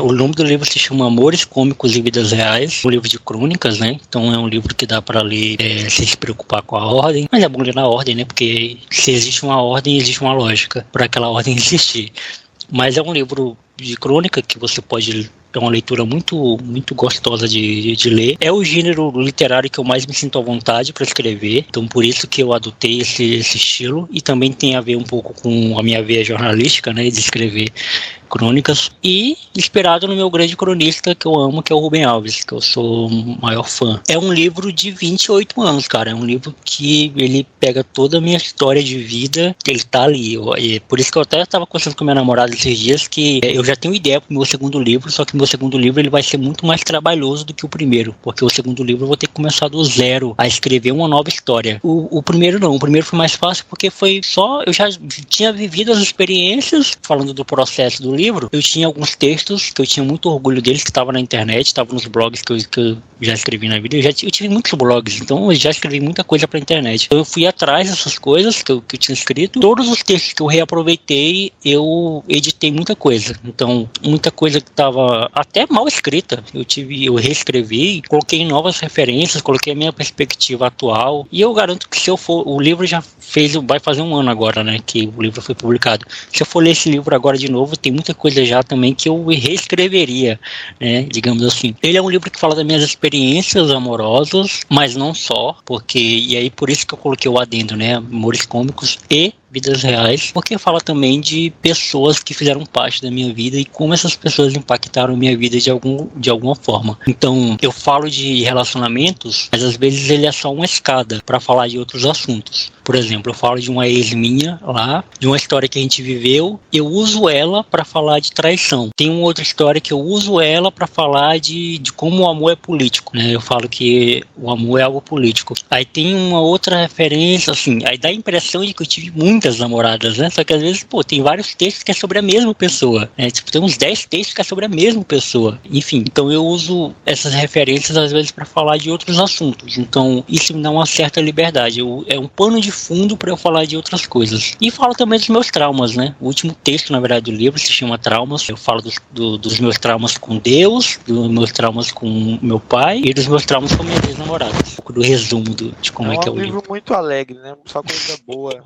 O nome do livro se chama Amores Cômicos e Vidas Reais, um livro de crônicas, né? Então é um livro que dá para ler sem se preocupar com a ordem, mas é bom ler na ordem, né? Porque se existe uma ordem, existe uma lógica para aquela ordem existir. Mas é um livro de crônica que você pode... É uma leitura muito, muito gostosa de ler. É o gênero literário que eu mais me sinto à vontade para escrever. Então, por isso que eu adotei esse estilo. E também tem a ver um pouco com a minha veia jornalística, né? De escrever crônicas. E inspirado no meu grande cronista que eu amo, que é o Rubem Alves, que eu sou o maior fã. É um livro de 28 anos, cara. É um livro que ele pega toda a minha história de vida. Ele tá ali. E por isso que eu até estava conversando com minha namorada esses dias, que eu já tenho ideia pro meu segundo livro, só que meu segundo livro ele vai ser muito mais trabalhoso do que o primeiro, porque o segundo livro eu vou ter que começar do zero a escrever uma nova história. O primeiro não, o primeiro foi mais fácil porque foi só, eu já tinha vivido as experiências, falando do processo do livro, eu tinha alguns textos que eu tinha muito orgulho deles, que estavam na internet, estavam nos blogs que eu já escrevi na vida, eu tive muitos blogs, então eu já escrevi muita coisa pra internet. Então eu fui atrás dessas coisas que eu tinha escrito, todos os textos que eu reaproveitei, eu editei muita coisa, então muita coisa que estava até mal escrita, eu reescrevi, coloquei novas referências, coloquei a minha perspectiva atual, e eu garanto que se eu for, o livro vai fazer um ano agora, né, que o livro foi publicado, se eu for ler esse livro agora de novo, tem muita coisa já também que eu reescreveria, né, digamos assim. Ele é um livro que fala das minhas experiências amorosas, mas não só, e aí por isso que eu coloquei o adendo, né, amores cômicos e vidas reais, porque fala também de pessoas que fizeram parte da minha vida e como essas pessoas impactaram a minha vida de alguma forma. Então, eu falo de relacionamentos, mas às vezes ele é só uma escada para falar de outros assuntos. Por exemplo, eu falo de uma ex minha lá, de uma história que a gente viveu, eu uso ela para falar de traição. Tem uma outra história que eu uso ela para falar de como o amor é político, né? Eu falo que o amor é algo político. Aí tem uma outra referência, assim, aí dá a impressão de que eu tive muitas namoradas, né? Só que às vezes, tem vários textos que é sobre a mesma pessoa, né? Tipo, tem uns 10 textos que é sobre a mesma pessoa. Enfim, então eu uso essas referências às vezes para falar de outros assuntos. Então, isso me dá uma certa liberdade. É um pano de fundo para eu falar de outras coisas. E falo também dos meus traumas, né? O último texto, na verdade, do livro se chama Traumas. Eu falo dos meus traumas com Deus, dos meus traumas com meu pai e dos meus traumas com minha ex-namorada. Um pouco do resumo de como é que é o livro. É um livro muito alegre, né? Só coisa boa.